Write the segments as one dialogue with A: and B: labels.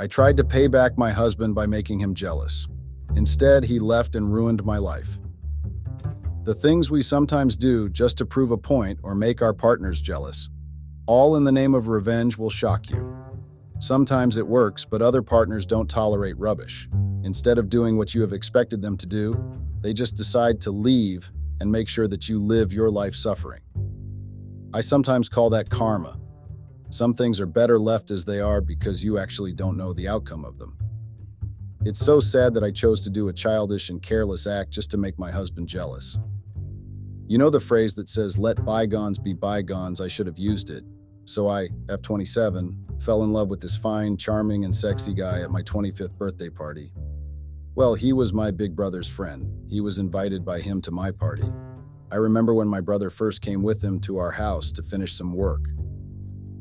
A: I tried to pay back my husband by making him jealous. Instead, he left and ruined my life. The things we sometimes do just to prove a point or make our partners jealous, all in the name of revenge, will shock you. Sometimes it works, but other partners don't tolerate rubbish. Instead of doing what you have expected them to do, they just decide to leave and make sure that you live your life suffering. I sometimes call that karma. Some things are better left as they are because you actually don't know the outcome of them. It's so sad that I chose to do a childish and careless act just to make my husband jealous. You know the phrase that says, "Let bygones be bygones." I should have used it. So I, F27, fell in love with this fine, charming, and sexy guy at my 25th birthday party. Well, he was my big brother's friend. He was invited by him to my party. I remember when my brother first came with him to our house to finish some work.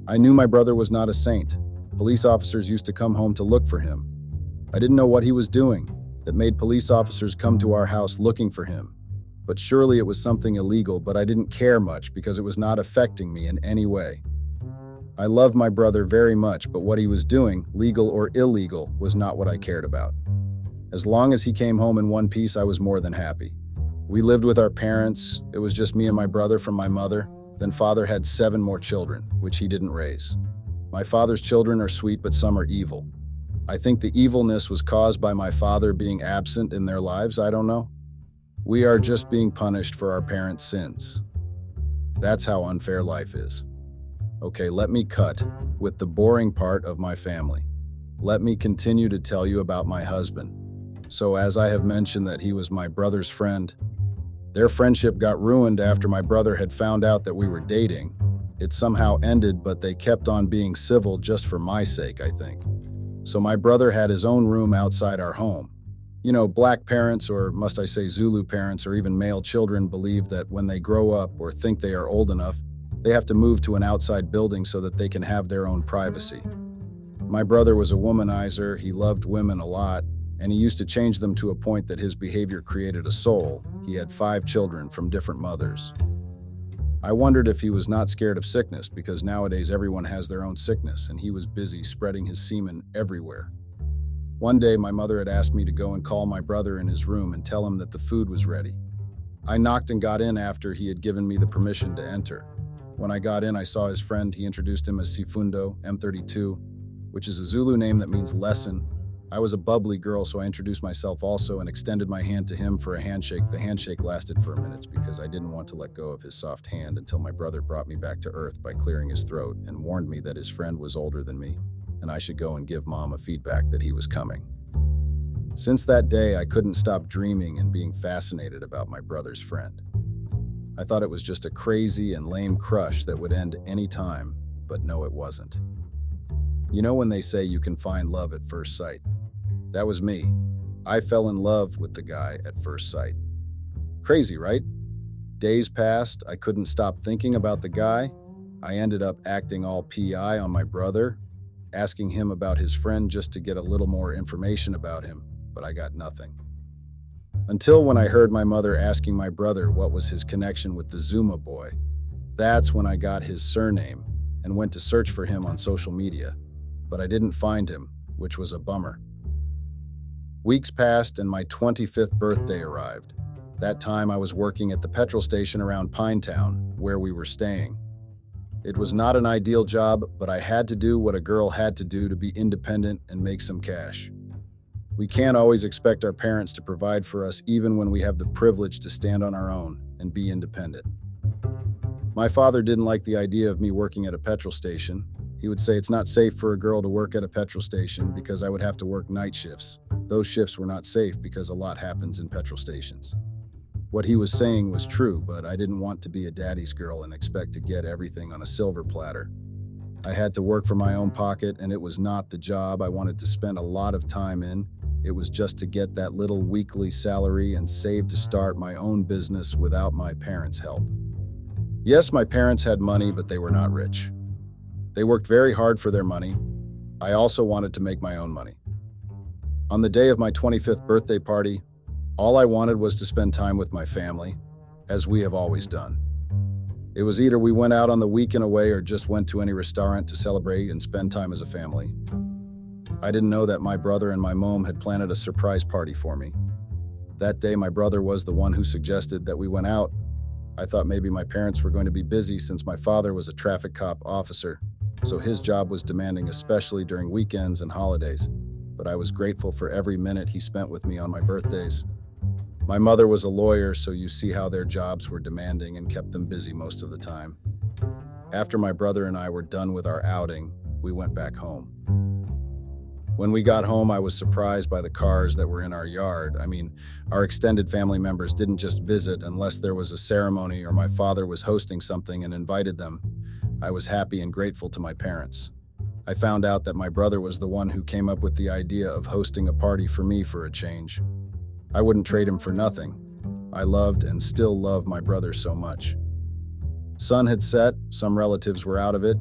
A: I knew my brother was not a saint. Police officers used to come home to look for him. I didn't know what he was doing that made police officers come to our house looking for him. But surely it was something illegal, but I didn't care much because it was not affecting me in any way. I loved my brother very much, but what he was doing, legal or illegal, was not what I cared about. As long as he came home in one piece, I was more than happy. We lived with our parents. It was just me and my brother from my mother. Then father had 7 more children, which he didn't raise. My father's children are sweet, but some are evil. I think the evilness was caused by my father being absent in their lives. I don't know. We are just being punished for our parents' sins. That's how unfair life is. Okay, let me cut with the boring part of my family. Let me continue to tell you about my husband. So as I have mentioned that he was my brother's friend, their friendship got ruined after my brother had found out that we were dating. It somehow ended, but they kept on being civil just for my sake, I think. So my brother had his own room outside our home. You know, black parents, or must I say Zulu parents, or even male children believe that when they grow up or think they are old enough, they have to move to an outside building so that they can have their own privacy. My brother was a womanizer. He loved women a lot, and he used to change them to a point that his behavior created a soul. He had 5 children from different mothers. I wondered if he was not scared of sickness, because nowadays everyone has their own sickness, and he was busy spreading his semen everywhere. One day, my mother had asked me to go and call my brother in his room and tell him that the food was ready. I knocked and got in after he had given me the permission to enter. When I got in, I saw his friend. He introduced him as Sifundo, M32, which is a Zulu name that means lesson. I was a bubbly girl, so I introduced myself also and extended my hand to him for a handshake. The handshake lasted for minutes because I didn't want to let go of his soft hand until my brother brought me back to earth by clearing his throat and warned me that his friend was older than me, and I should go and give Mom a feedback that he was coming. Since that day, I couldn't stop dreaming and being fascinated about my brother's friend. I thought it was just a crazy and lame crush that would end any time, but no, it wasn't. You know when they say you can find love at first sight? That was me. I fell in love with the guy at first sight. Crazy, right? Days passed, I couldn't stop thinking about the guy. I ended up acting all PI on my brother, asking him about his friend just to get a little more information about him, but I got nothing. Until when I heard my mother asking my brother what was his connection with the Zuma boy. That's when I got his surname and went to search for him on social media, but I didn't find him, which was a bummer. Weeks passed and my 25th birthday arrived. That time I was working at the petrol station around Pinetown, where we were staying. It was not an ideal job, but I had to do what a girl had to do to be independent and make some cash. We can't always expect our parents to provide for us even when we have the privilege to stand on our own and be independent. My father didn't like the idea of me working at a petrol station. He would say it's not safe for a girl to work at a petrol station because I would have to work night shifts. Those shifts were not safe because a lot happens in petrol stations. What he was saying was true, but I didn't want to be a daddy's girl and expect to get everything on a silver platter. I had to work for my own pocket, and it was not the job I wanted to spend a lot of time in. It was just to get that little weekly salary and save to start my own business without my parents' help. Yes, my parents had money, but they were not rich. They worked very hard for their money. I also wanted to make my own money. On the day of my 25th birthday party, all I wanted was to spend time with my family, as we have always done. It was either we went out on the weekend away or just went to any restaurant to celebrate and spend time as a family. I didn't know that my brother and my mom had planned a surprise party for me. That day, my brother was the one who suggested that we went out. I thought maybe my parents were going to be busy since my father was a traffic cop officer, so his job was demanding, especially during weekends and holidays. But I was grateful for every minute he spent with me on my birthdays. My mother was a lawyer, so you see how their jobs were demanding and kept them busy most of the time. After my brother and I were done with our outing, we went back home. When we got home, I was surprised by the cars that were in our yard. Our extended family members didn't just visit unless there was a ceremony or my father was hosting something and invited them. I was happy and grateful to my parents. I found out that my brother was the one who came up with the idea of hosting a party for me for a change. I wouldn't trade him for nothing. I loved and still love my brother so much. Sun had set, some relatives were out of it,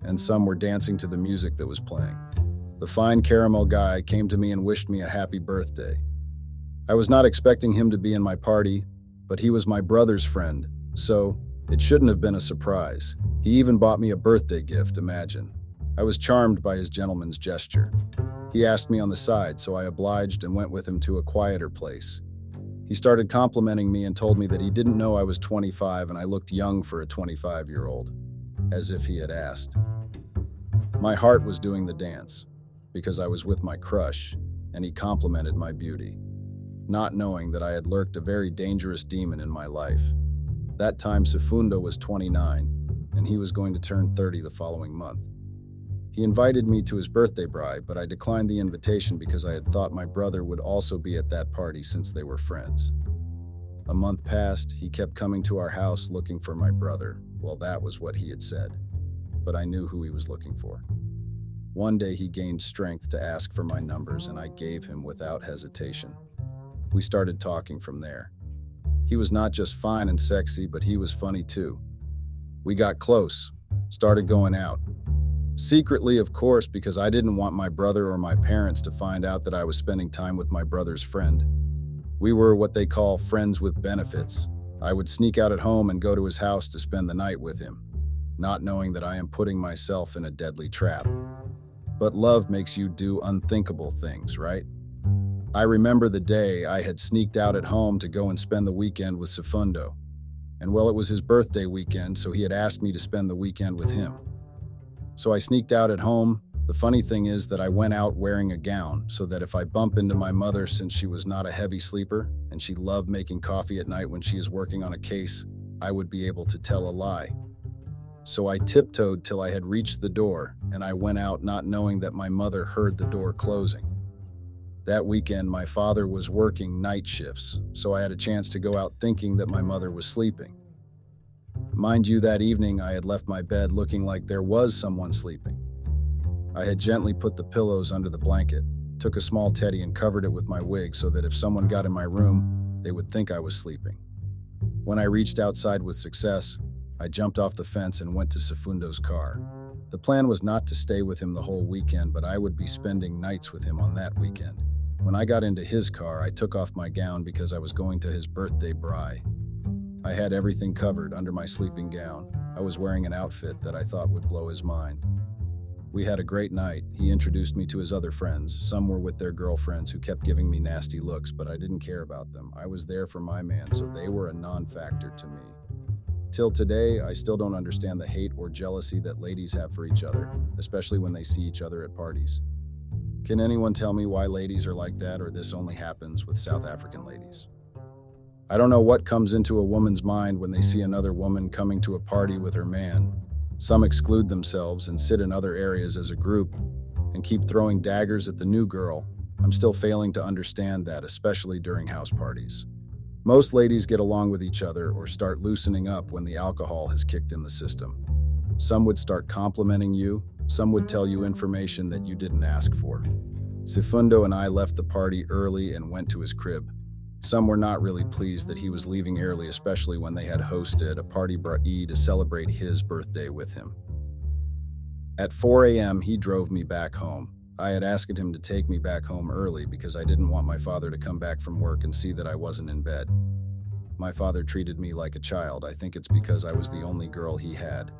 A: and some were dancing to the music that was playing. The fine caramel guy came to me and wished me a happy birthday. I was not expecting him to be in my party, but he was my brother's friend, so it shouldn't have been a surprise. He even bought me a birthday gift, imagine. I was charmed by his gentleman's gesture. He asked me on the side, so I obliged and went with him to a quieter place. He started complimenting me and told me that he didn't know I was 25 and I looked young for a 25-year-old, as if he had asked. My heart was doing the dance, because I was with my crush, and he complimented my beauty, not knowing that I had lurked a very dangerous demon in my life. That time, Sifundo was 29, and he was going to turn 30 the following month. He invited me to his birthday bride, but I declined the invitation because I had thought my brother would also be at that party since they were friends. A month passed, he kept coming to our house looking for my brother. Well, that was what he had said, but I knew who he was looking for. One day he gained strength to ask for my numbers, and I gave him without hesitation. We started talking from there. He was not just fine and sexy, but he was funny too. We got close, started going out. Secretly, of course, because I didn't want my brother or my parents to find out that I was spending time with my brother's friend. We were what they call friends with benefits. I would sneak out at home and go to his house to spend the night with him, not knowing that I am putting myself in a deadly trap. But love makes you do unthinkable things, right? I remember the day I had sneaked out at home to go and spend the weekend with Sifundo. And well, it was his birthday weekend, so he had asked me to spend the weekend with him. So I sneaked out at home. The funny thing is that I went out wearing a gown so that if I bump into my mother, since she was not a heavy sleeper and she loved making coffee at night when she is working on a case, I would be able to tell a lie. So I tiptoed till I had reached the door, and I went out not knowing that my mother heard the door closing. That weekend, my father was working night shifts, so I had a chance to go out thinking that my mother was sleeping. Mind you, that evening I had left my bed looking like there was someone sleeping. I had gently put the pillows under the blanket, took a small teddy and covered it with my wig so that if someone got in my room, they would think I was sleeping. When I reached outside with success, I jumped off the fence and went to Sifundo's car. The plan was not to stay with him the whole weekend, but I would be spending nights with him on that weekend. When I got into his car, I took off my gown because I was going to his birthday braai. I had everything covered under my sleeping gown. I was wearing an outfit that I thought would blow his mind. We had a great night. He introduced me to his other friends. Some were with their girlfriends who kept giving me nasty looks, but I didn't care about them. I was there for my man, so they were a non-factor to me. Till today, I still don't understand the hate or jealousy that ladies have for each other, especially when they see each other at parties. Can anyone tell me why ladies are like that, or this only happens with South African ladies? I don't know what comes into a woman's mind when they see another woman coming to a party with her man. Some exclude themselves and sit in other areas as a group and keep throwing daggers at the new girl. I'm still failing to understand that, especially during house parties. Most ladies get along with each other or start loosening up when the alcohol has kicked in the system. Some would start complimenting you, some would tell you information that you didn't ask for. Sifundo and I left the party early and went to his crib. Some were not really pleased that he was leaving early, especially when they had hosted a party braai to celebrate his birthday with him. At 4 a.m., he drove me back home. I had asked him to take me back home early because I didn't want my father to come back from work and see that I wasn't in bed. My father treated me like a child. I think it's because I was the only girl he had.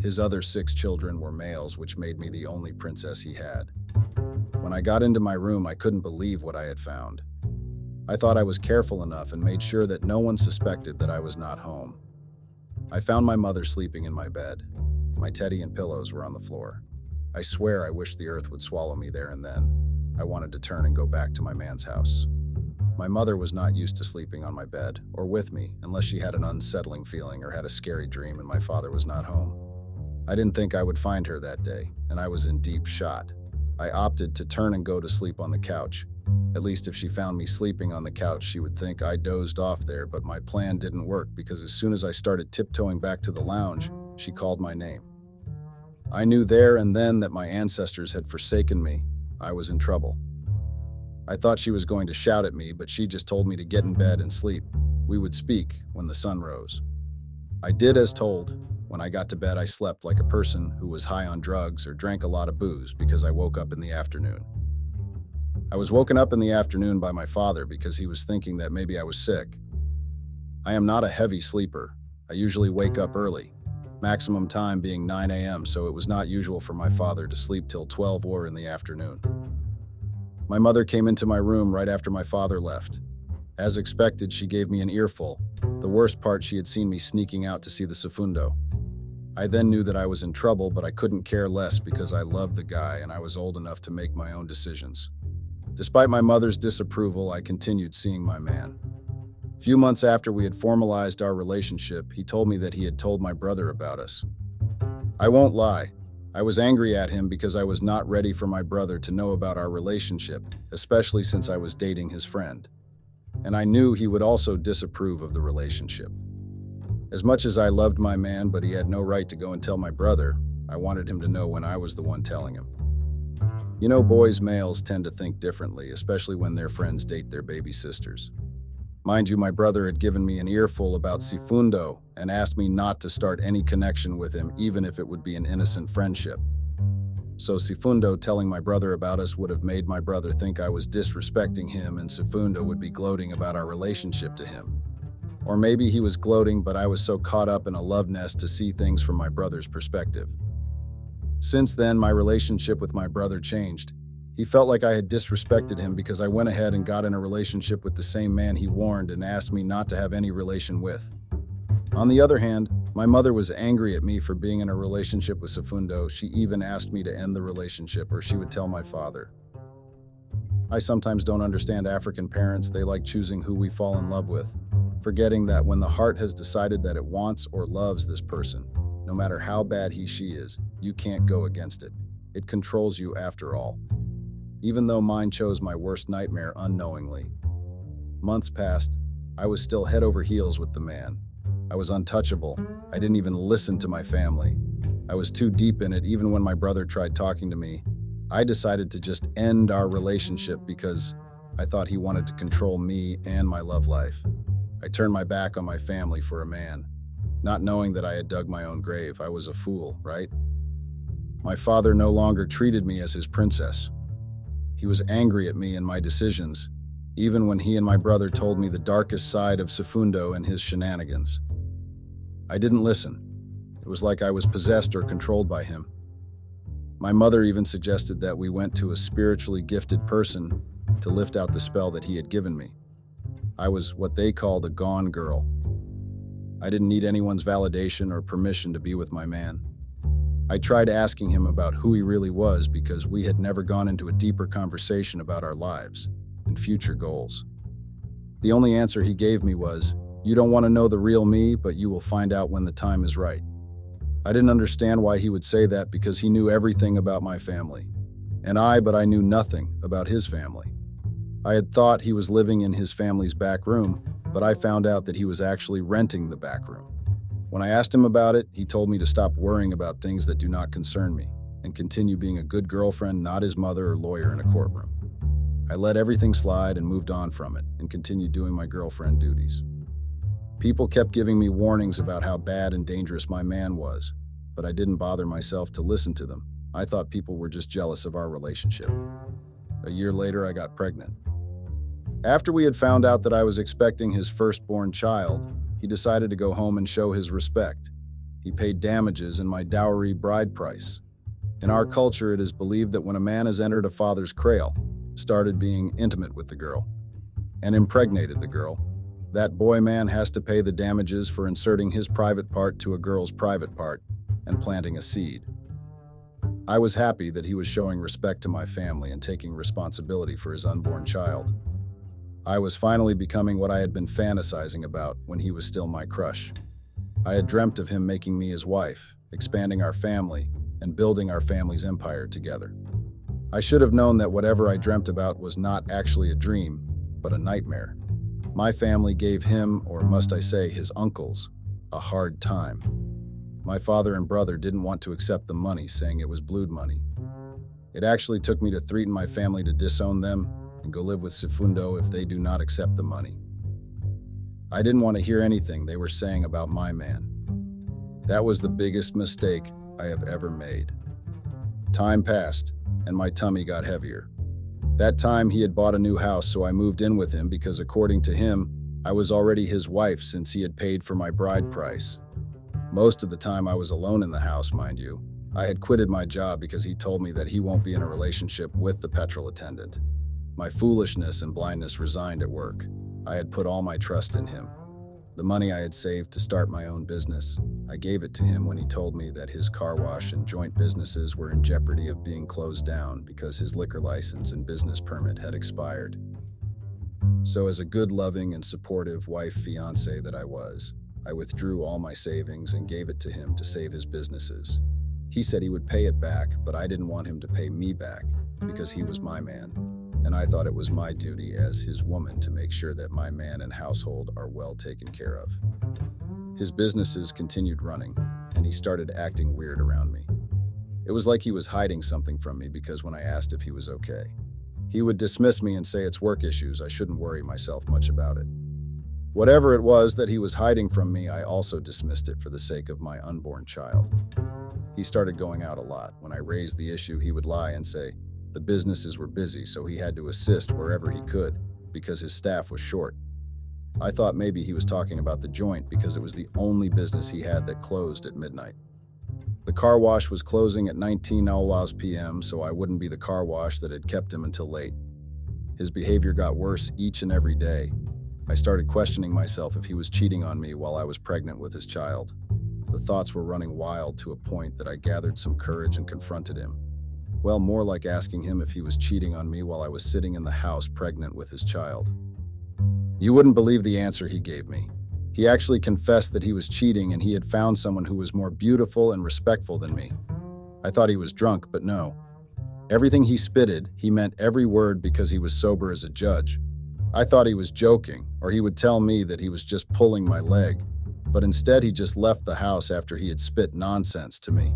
A: His other 6 children were males, which made me the only princess he had. When I got into my room, I couldn't believe what I had found. I thought I was careful enough and made sure that no one suspected that I was not home. I found my mother sleeping in my bed. My teddy and pillows were on the floor. I swear I wished the earth would swallow me there and then. I wanted to turn and go back to my man's house. My mother was not used to sleeping on my bed or with me unless she had an unsettling feeling or had a scary dream and my father was not home. I didn't think I would find her that day, and I was in deep shot. I opted to turn and go to sleep on the couch. At least if she found me sleeping on the couch, she would think I dozed off there, but my plan didn't work because as soon as I started tiptoeing back to the lounge, she called my name. I knew there and then that my ancestors had forsaken me. I was in trouble. I thought she was going to shout at me, but she just told me to get in bed and sleep. We would speak when the sun rose. I did as told. When I got to bed, I slept like a person who was high on drugs or drank a lot of booze because I woke up in the afternoon. I was woken up in the afternoon by my father because he was thinking that maybe I was sick. I am not a heavy sleeper. I usually wake up early, maximum time being 9 a.m., so it was not usual for my father to sleep till 12 or in the afternoon. My mother came into my room right after my father left. As expected, she gave me an earful. The worst part, she had seen me sneaking out to see the segundo. I then knew that I was in trouble, but I couldn't care less because I loved the guy and I was old enough to make my own decisions. Despite my mother's disapproval, I continued seeing my man. A few months after we had formalized our relationship, he told me that he had told my brother about us. I won't lie. I was angry at him because I was not ready for my brother to know about our relationship, especially since I was dating his friend. And I knew he would also disapprove of the relationship. As much as I loved my man, but he had no right to go and tell my brother, I wanted him to know when I was the one telling him. You know, males tend to think differently, especially when their friends date their baby sisters. Mind you, my brother had given me an earful about Sifundo and asked me not to start any connection with him, even if it would be an innocent friendship. So Sifundo telling my brother about us would have made my brother think I was disrespecting him, and Sifundo would be gloating about our relationship to him. Or maybe he was gloating, but I was so caught up in a love nest to see things from my brother's perspective. Since then, my relationship with my brother changed. He felt like I had disrespected him because I went ahead and got in a relationship with the same man he warned and asked me not to have any relation with. On the other hand, my mother was angry at me for being in a relationship with Sifundo. She even asked me to end the relationship or she would tell my father. I sometimes don't understand African parents. They like choosing who we fall in love with, forgetting that when the heart has decided that it wants or loves this person, no matter how bad she is, you can't go against it. It controls you after all. Even though mine chose my worst nightmare unknowingly. Months passed. I was still head over heels with the man. I was untouchable. I didn't even listen to my family. I was too deep in it. Even when my brother tried talking to me, I decided to just end our relationship because I thought he wanted to control me and my love life. I turned my back on my family for a man, not knowing that I had dug my own grave. I was a fool, right? My father no longer treated me as his princess. He was angry at me and my decisions, even when he and my brother told me the darkest side of Sifundo and his shenanigans. I didn't listen. It was like I was possessed or controlled by him. My mother even suggested that we went to a spiritually gifted person to lift out the spell that he had given me. I was what they called a gone girl. I didn't need anyone's validation or permission to be with my man. I tried asking him about who he really was because we had never gone into a deeper conversation about our lives and future goals. The only answer he gave me was, "You don't want to know the real me, but you will find out when the time is right." I didn't understand why he would say that because he knew everything about my family. But I knew nothing about his family. I had thought he was living in his family's back room, but I found out that he was actually renting the back room. When I asked him about it, he told me to stop worrying about things that do not concern me and continue being a good girlfriend, not his mother or lawyer in a courtroom. I let everything slide and moved on from it and continued doing my girlfriend duties. People kept giving me warnings about how bad and dangerous my man was, but I didn't bother myself to listen to them. I thought people were just jealous of our relationship. A year later, I got pregnant. After we had found out that I was expecting his firstborn child, he decided to go home and show his respect. He paid damages and my dowry bride price. In our culture, it is believed that when a man has entered a father's cradle, started being intimate with the girl, and impregnated the girl, that boy man has to pay the damages for inserting his private part to a girl's private part and planting a seed. I was happy that he was showing respect to my family and taking responsibility for his unborn child. I was finally becoming what I had been fantasizing about when he was still my crush. I had dreamt of him making me his wife, expanding our family, and building our family's empire together. I should have known that whatever I dreamt about was not actually a dream, but a nightmare. My family gave him, or must I say his uncles, a hard time. My father and brother didn't want to accept the money, saying it was blood money. It actually took me to threaten my family to disown them and go live with Sifundo if they do not accept the money. I didn't want to hear anything they were saying about my man. That was the biggest mistake I have ever made. Time passed, and my tummy got heavier. That time he had bought a new house, so I moved in with him because according to him, I was already his wife since he had paid for my bride price. Most of the time I was alone in the house, mind you. I had quitted my job because he told me that he won't be in a relationship with the petrol attendant. My foolishness and blindness resigned at work. I had put all my trust in him. The money I had saved to start my own business, I gave it to him when he told me that his car wash and joint businesses were in jeopardy of being closed down because his liquor license and business permit had expired. So as a good, loving, and supportive wife-fiancé that I was, I withdrew all my savings and gave it to him to save his businesses. He said he would pay it back, but I didn't want him to pay me back because he was my man, and I thought it was my duty as his woman to make sure that my man and household are well taken care of. His businesses continued running, and he started acting weird around me. It was like he was hiding something from me because when I asked if he was okay, he would dismiss me and say it's work issues, I shouldn't worry myself much about it. Whatever it was that he was hiding from me, I also dismissed it for the sake of my unborn child. He started going out a lot. When I raised the issue, he would lie and say the businesses were busy, so he had to assist wherever he could because his staff was short. I thought maybe he was talking about the joint because it was the only business he had that closed at midnight. The car wash was closing at 19 p.m., so I wouldn't be the car wash that had kept him until late. His behavior got worse each and every day. I started questioning myself if he was cheating on me while I was pregnant with his child. The thoughts were running wild to a point that I gathered some courage and confronted him. Well, more like asking him if he was cheating on me while I was sitting in the house pregnant with his child. You wouldn't believe the answer he gave me. He actually confessed that he was cheating and he had found someone who was more beautiful and respectful than me. I thought he was drunk, but no. Everything he spitted, he meant every word because he was sober as a judge. I thought he was joking, or he would tell me that he was just pulling my leg, but instead he just left the house after he had spit nonsense to me.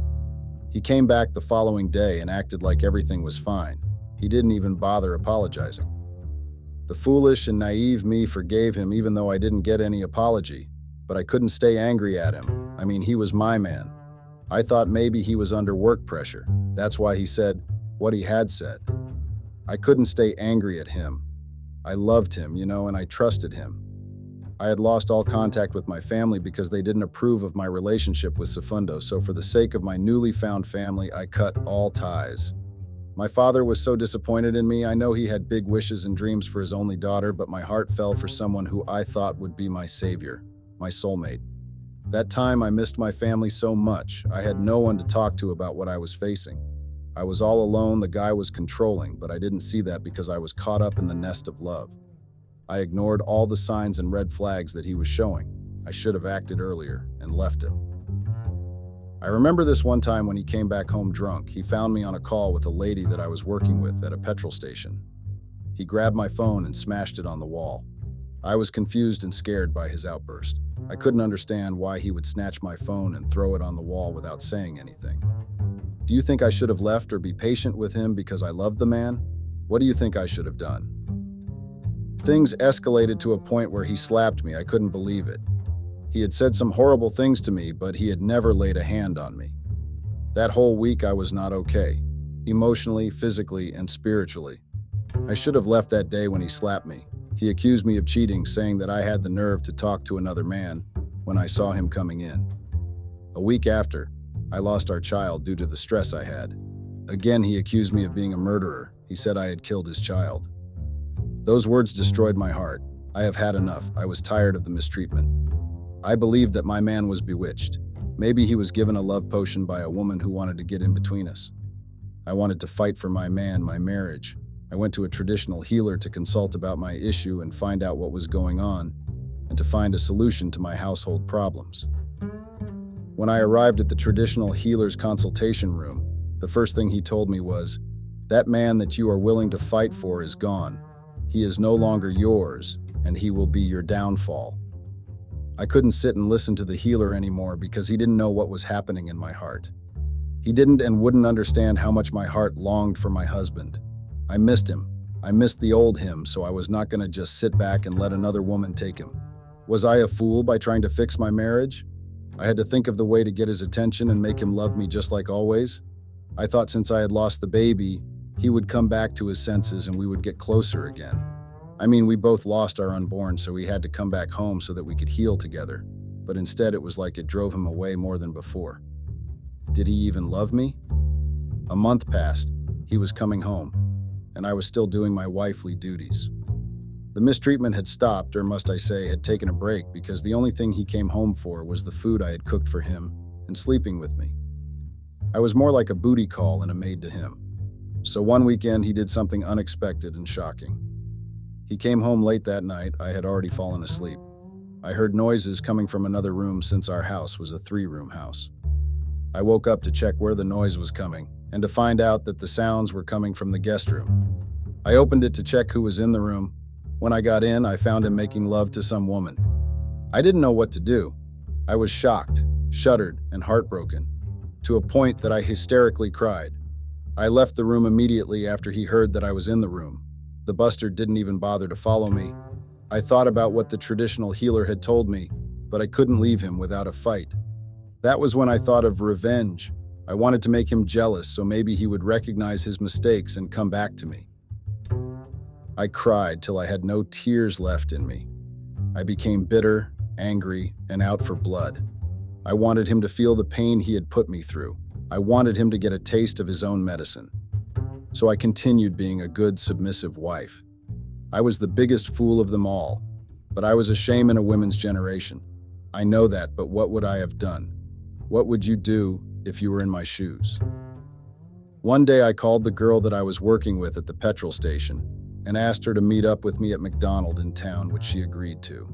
A: He came back the following day and acted like everything was fine. He didn't even bother apologizing. The foolish and naive me forgave him even though I didn't get any apology, but I couldn't stay angry at him. I mean, he was my man. I thought maybe he was under work pressure. That's why he said what he had said. I couldn't stay angry at him. I loved him, and I trusted him. I had lost all contact with my family because they didn't approve of my relationship with Sifundo, so for the sake of my newly found family, I cut all ties. My father was so disappointed in me. I know he had big wishes and dreams for his only daughter, but my heart fell for someone who I thought would be my savior, my soulmate. That time I missed my family so much. I had no one to talk to about what I was facing. I was all alone. The guy was controlling, but I didn't see that because I was caught up in the nest of love. I ignored all the signs and red flags that he was showing. I should have acted earlier and left him. I remember this one time when he came back home drunk. He found me on a call with a lady that I was working with at a petrol station. He grabbed my phone and smashed it on the wall. I was confused and scared by his outburst. I couldn't understand why he would snatch my phone and throw it on the wall without saying anything. Do you think I should have left or be patient with him because I loved the man? What do you think I should have done? Things escalated to a point where he slapped me. I couldn't believe it. He had said some horrible things to me, but he had never laid a hand on me. That whole week I was not okay, emotionally, physically, and spiritually. I should have left that day when he slapped me. He accused me of cheating, saying that I had the nerve to talk to another man when I saw him coming in. A week after, I lost our child due to the stress I had. Again, he accused me of being a murderer. He said I had killed his child. Those words destroyed my heart. I have had enough. I was tired of the mistreatment. I believed that my man was bewitched. Maybe he was given a love potion by a woman who wanted to get in between us. I wanted to fight for my man, my marriage. I went to a traditional healer to consult about my issue and find out what was going on, and to find a solution to my household problems. When I arrived at the traditional healer's consultation room, the first thing he told me was, "That man that you are willing to fight for is gone. He is no longer yours, and he will be your downfall." I couldn't sit and listen to the healer anymore because he didn't know what was happening in my heart. He didn't and wouldn't understand how much my heart longed for my husband. I missed him. I missed the old him, so I was not going to just sit back and let another woman take him. Was I a fool by trying to fix my marriage? I had to think of the way to get his attention and make him love me just like always. I thought since I had lost the baby, he would come back to his senses and we would get closer again. I mean, we both lost our unborn, so we had to come back home so that we could heal together. But instead, it was like it drove him away more than before. Did he even love me? A month passed. He was coming home, and I was still doing my wifely duties. The mistreatment had stopped, or must I say, had taken a break, because the only thing he came home for was the food I had cooked for him and sleeping with me. I was more like a booty call and a maid to him. So one weekend, he did something unexpected and shocking. He came home late that night. I had already fallen asleep. I heard noises coming from another room since our house was a 3-room house. I woke up to check where the noise was coming and to find out that the sounds were coming from the guest room. I opened it to check who was in the room. When I got in, I found him making love to some woman. I didn't know what to do. I was shocked, shuddered, and heartbroken, to a point that I hysterically cried. I left the room immediately after he heard that I was in the room. The buster didn't even bother to follow me. I thought about what the traditional healer had told me, but I couldn't leave him without a fight. That was when I thought of revenge. I wanted to make him jealous so maybe he would recognize his mistakes and come back to me. I cried till I had no tears left in me. I became bitter, angry, and out for blood. I wanted him to feel the pain he had put me through. I wanted him to get a taste of his own medicine. So I continued being a good, submissive wife. I was the biggest fool of them all, but I was a shame in a women's generation. I know that, but what would I have done? What would you do if you were in my shoes? One day I called the girl that I was working with at the petrol station and asked her to meet up with me at McDonald's in town, which she agreed to.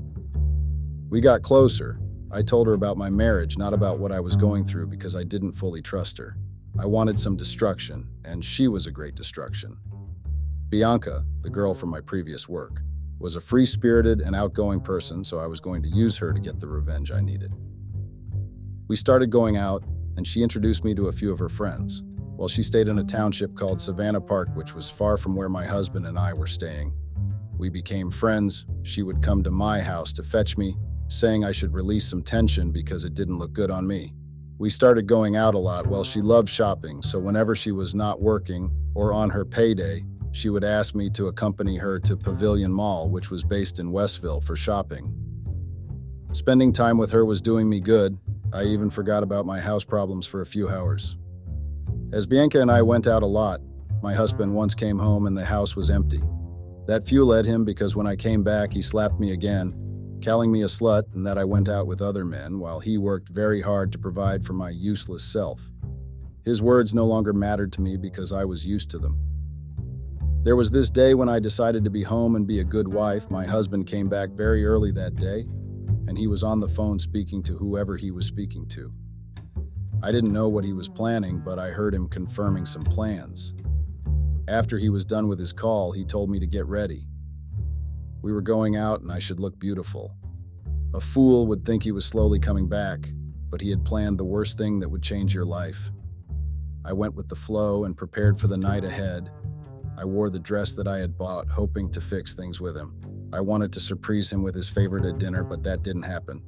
A: We got closer. I told her about my marriage, not about what I was going through, because I didn't fully trust her. I wanted some destruction, and she was a great destruction. Bianca, the girl from my previous work, was a free-spirited and outgoing person, so I was going to use her to get the revenge I needed. We started going out, and she introduced me to a few of her friends. Well, she stayed in a township called Savannah Park, which was far from where my husband and I were staying. We became friends. She would come to my house to fetch me, saying I should release some tension because it didn't look good on me. We started going out a lot. Well, she loved shopping, so whenever she was not working or on her payday, she would ask me to accompany her to Pavilion Mall, which was based in Westville, for shopping. Spending time with her was doing me good. I even forgot about my house problems for a few hours. As Bianca and I went out a lot, my husband once came home and the house was empty. That fueled him because when I came back, he slapped me again, calling me a slut and that I went out with other men while he worked very hard to provide for my useless self. His words no longer mattered to me because I was used to them. There was this day when I decided to be home and be a good wife. My husband came back very early that day, and he was on the phone speaking to whoever he was speaking to. I didn't know what he was planning, but I heard him confirming some plans. After he was done with his call, he told me to get ready. We were going out and I should look beautiful. A fool would think he was slowly coming back, but he had planned the worst thing that would change your life. I went with the flow and prepared for the night ahead. I wore the dress that I had bought, hoping to fix things with him. I wanted to surprise him with his favorite at dinner, but that didn't happen.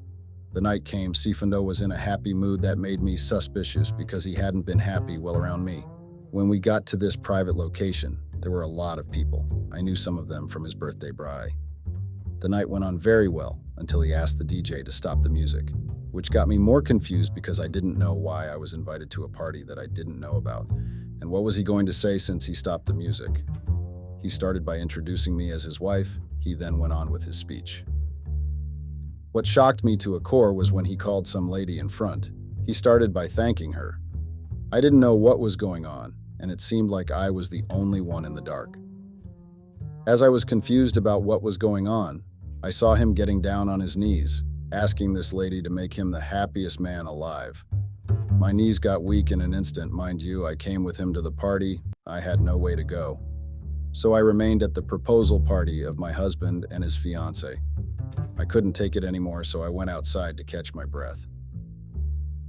A: The night came. Sifundo was in a happy mood that made me suspicious because he hadn't been happy well around me. When we got to this private location, there were a lot of people. I knew some of them from his birthday braai. The night went on very well until he asked the DJ to stop the music, which got me more confused because I didn't know why I was invited to a party that I didn't know about. And what was he going to say since he stopped the music? He started by introducing me as his wife. He then went on with his speech. What shocked me to a core was when he called some lady in front. He started by thanking her. I didn't know what was going on, and it seemed like I was the only one in the dark. As I was confused about what was going on, I saw him getting down on his knees, asking this lady to make him the happiest man alive. My knees got weak in an instant, mind you. I came with him to the party. I had no way to go. So I remained at the proposal party of my husband and his fiancée. I couldn't take it anymore, so I went outside to catch my breath.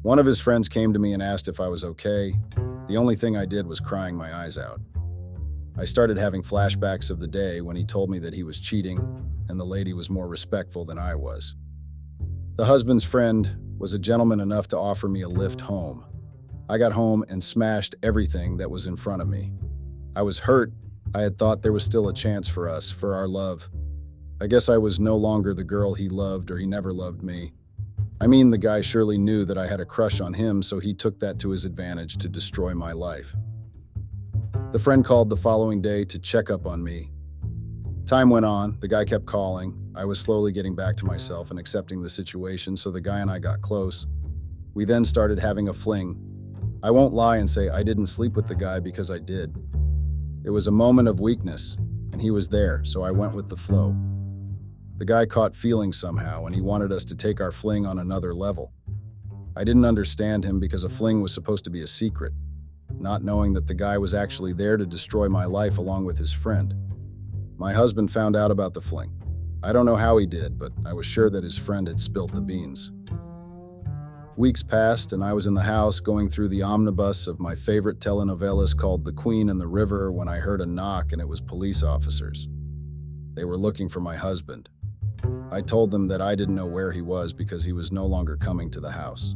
A: One of his friends came to me and asked if I was okay. The only thing I did was crying my eyes out. I started having flashbacks of the day when he told me that he was cheating, and the lady was more respectful than I was. The husband's friend was a gentleman enough to offer me a lift home. I got home and smashed everything that was in front of me. I was hurt. I had thought there was still a chance for us, for our love. I guess I was no longer the girl he loved, or he never loved me. I mean, the guy surely knew that I had a crush on him, so he took that to his advantage to destroy my life. The friend called the following day to check up on me. Time went on. The guy kept calling. I was slowly getting back to myself and accepting the situation, so the guy and I got close. We then started having a fling. I won't lie and say I didn't sleep with the guy, because I did. It was a moment of weakness, and he was there, so I went with the flow. The guy caught feelings somehow, and he wanted us to take our fling on another level. I didn't understand him, because a fling was supposed to be a secret, not knowing that the guy was actually there to destroy my life along with his friend. My husband found out about the fling. I don't know how he did, but I was sure that his friend had spilt the beans. Weeks passed, and I was in the house going through the omnibus of my favorite telenovelas called The Queen and the River when I heard a knock, and it was police officers. They were looking for my husband. I told them that I didn't know where he was because he was no longer coming to the house.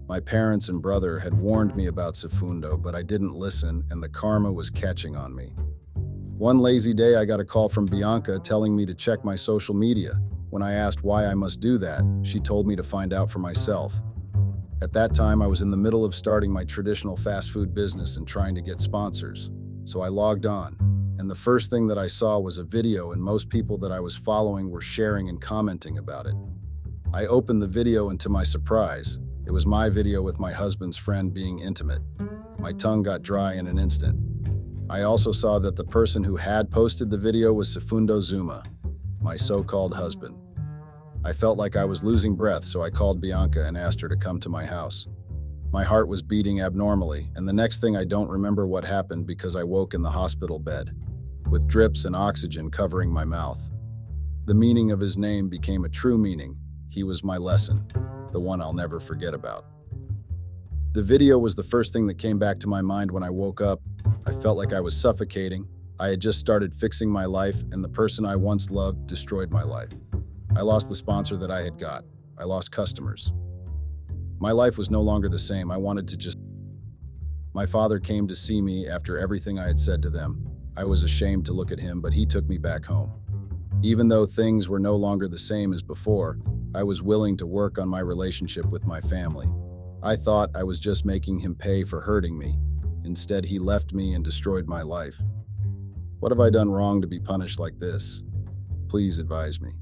A: My parents and brother had warned me about Sifundo, but I didn't listen, and the karma was catching on me. One lazy day, I got a call from Bianca telling me to check my social media. When I asked why I must do that, she told me to find out for myself. At that time, I was in the middle of starting my traditional fast food business and trying to get sponsors. So I logged on, and the first thing that I saw was a video, and most people that I was following were sharing and commenting about it. I opened the video, and to my surprise, it was my video with my husband's friend being intimate. My tongue got dry in an instant. I also saw that the person who had posted the video was Sifundo Zuma, my so-called husband. I felt like I was losing breath, so I called Bianca and asked her to come to my house. My heart was beating abnormally, and the next thing I don't remember what happened because I woke in the hospital bed, with drips and oxygen covering my mouth. The meaning of his name became a true meaning. He was my lesson, the one I'll never forget about. The video was the first thing that came back to my mind when I woke up. I felt like I was suffocating. I had just started fixing my life, and the person I once loved destroyed my life. I lost the sponsor that I had got. I lost customers. My life was no longer the same. I wanted to just... My father came to see me after everything I had said to them. I was ashamed to look at him, but he took me back home. Even though things were no longer the same as before, I was willing to work on my relationship with my family. I thought I was just making him pay for hurting me. Instead, he left me and destroyed my life. What have I done wrong to be punished like this? Please advise me.